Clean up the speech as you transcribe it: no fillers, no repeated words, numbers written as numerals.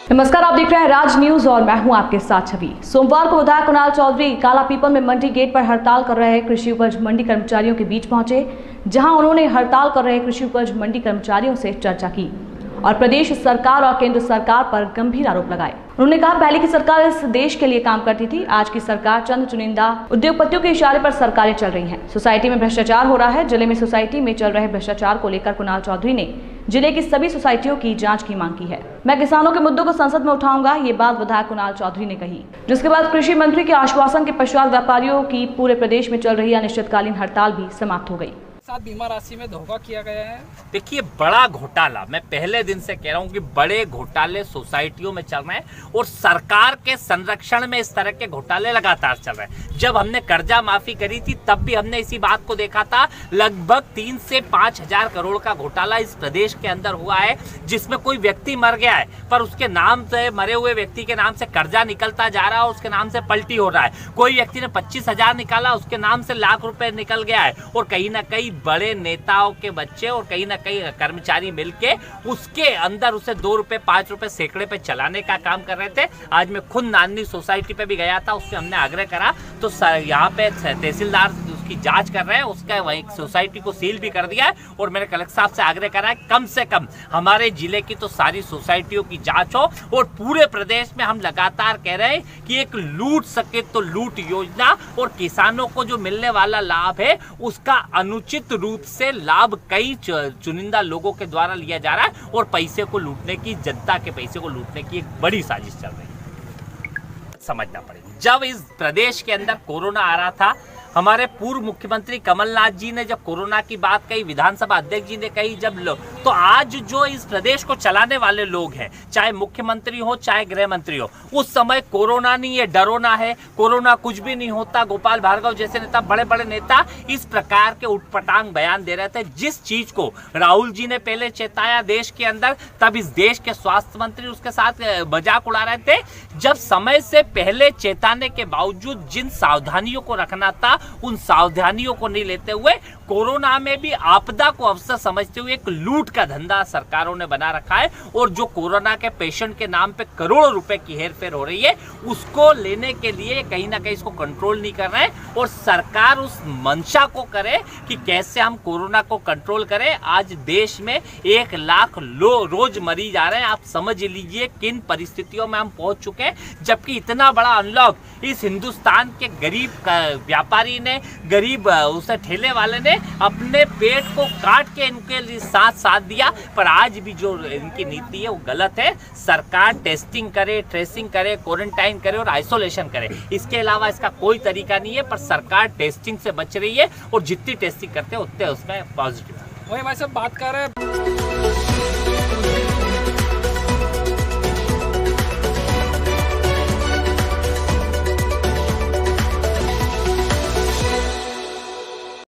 नमस्कार, आप देख रहे हैं राज न्यूज और मैं हूं आपके साथ छवि। सोमवार को विधायक कुणाल चौधरी कालापीपल में मंडी गेट पर हड़ताल कर रहे कृषि उपज मंडी कर्मचारियों के बीच पहुंचे, जहां उन्होंने हड़ताल कर रहे कृषि उपज मंडी कर्मचारियों से चर्चा की और प्रदेश सरकार और केंद्र सरकार पर गंभीर आरोप लगाए। उन्होंने कहा, पहले की सरकार इस देश के लिए काम करती थी, आज की सरकार चंद चुनिंदा उद्योगपतियों के इशारे पर सरकारें चल रही हैं। सोसाइटी में भ्रष्टाचार हो रहा है। जिले में सोसाइटी में चल रहे भ्रष्टाचार को लेकर कुणाल चौधरी ने जिले की सभी सोसाइटियों की जांच की मांग की है। मैं किसानों के मुद्दों को संसद में उठाऊंगा, ये बात विधायक कुणाल चौधरी ने कही, जिसके बाद कृषि मंत्री के आश्वासन के पश्चात व्यापारियों की पूरे प्रदेश में चल रही अनिश्चितकालीन हड़ताल भी समाप्त हो गई। साथ बीमा राशि में धोखा किया गया है। देखिए, बड़ा घोटाला, मैं पहले दिन से कह रहा हूं कि बड़े घोटाले सोसाइटियों में चल रहे हैं और सरकार के संरक्षण में इस तरह के घोटाले लगातार चल रहे हैं। जब हमने कर्जा माफी करी थी तब भी हमने इसी बात को देखा था। लगभग 3 से 5 हजार करोड़ का घोटाला इस प्रदेश के अंदर हुआ है, जिसमें कोई व्यक्ति मर गया है पर उसके नाम से, मरे हुए व्यक्ति के नाम से कर्जा निकलता जा रहा है और उसके नाम से पलटी हो रहा है। कोई व्यक्ति ने 25,000 निकाला, उसके नाम से लाख रुपए निकल गया है और कहीं ना कहीं बड़े नेताओं के बच्चे और कहीं ना कहीं कर्मचारी मिलके उसके अंदर उसे 2 रुपए 5 रुपए सैकड़े पे चलाने का काम कर रहे थे। आज मैं खुद नानी सोसाइटी पे भी गया था, उससे हमने आग्रह करा तो यहाँ पे तहसीलदार उसकी जांच कर रहे हैं, उसका वही सोसाइटी को सील भी कर दिया है और मैंने कलेक्टर साहब से आग्रह करा है कम से कम हमारे जिले की तो सारी सोसाइटियों की जांच हो। और पूरे प्रदेश में हम लगातार कह रहे हैं कि एक लूट सके तो लूट योजना और किसानों को जो मिलने वाला लाभ है उसका अनुचित रूप से लाभ कई चुनिंदा लोगों के द्वारा लिया जा रहा है और पैसे को लूटने की, जनता के पैसे को लूटने की एक बड़ी साजिश चल रही है। समझना पड़ेगा, जब इस प्रदेश के अंदर कोरोना आ रहा था, हमारे पूर्व मुख्यमंत्री कमलनाथ जी ने जब कोरोना की बात कही, विधानसभा अध्यक्ष जी ने कही, जब तो आज जो इस प्रदेश को चलाने वाले लोग हैं, चाहे मुख्यमंत्री हो चाहे गृह मंत्री हो, उस समय कोरोना नहीं है, डरोना है, कोरोना कुछ भी नहीं होता। गोपाल भार्गव जैसे नेता, बड़े बड़े नेता इस प्रकार के उटपटांग बयान दे रहे थे। जिस चीज को राहुल जी ने पहले चेताया देश के अंदर, तब इस देश के स्वास्थ्य मंत्री उसके साथ मजाक उड़ा रहे थे। जब समय से पहले चेताने के बावजूद जिन सावधानियों को रखना था उन सावधानियों को नहीं लेते हुए कोरोना में भी आपदा को अवसर समझते हुए एक लूट का धंधा सरकारों ने बना रखा है और जो कोरोना के पेशेंट के नाम पे करोड़ों रुपए की हेरफेर हो रही है, उसको लेने के लिए कहीं ना कहीं इसको कंट्रोल नहीं कर रहे हैं और सरकार उस मंशा को करे कि कैसे हम कोरोना को कंट्रोल करें। आज देश में 1 लाख रोज मरीज आ रहे हैं। आप समझ लीजिए किन परिस्थितियों में हम पहुंच चुके हैं, जबकि इतना बड़ा अनलॉक इस हिंदुस्तान के गरीब व्यापारी ने, गरीब उसे ठेले वाले ने अपने पेट को काट के इनके लिए साथ दिया। पर आज भी जो इनकी नीति है वो गलत है। सरकार टेस्टिंग करे, ट्रेसिंग करे, क्वारंटाइन करे और आइसोलेशन करे, इसके अलावा इसका कोई तरीका नहीं है। पर सरकार टेस्टिंग से बच रही है और जितनी टेस्टिंग करते हैं उतने उसमें पॉजिटिव। वही भाई साहब बात कर रहे हैं।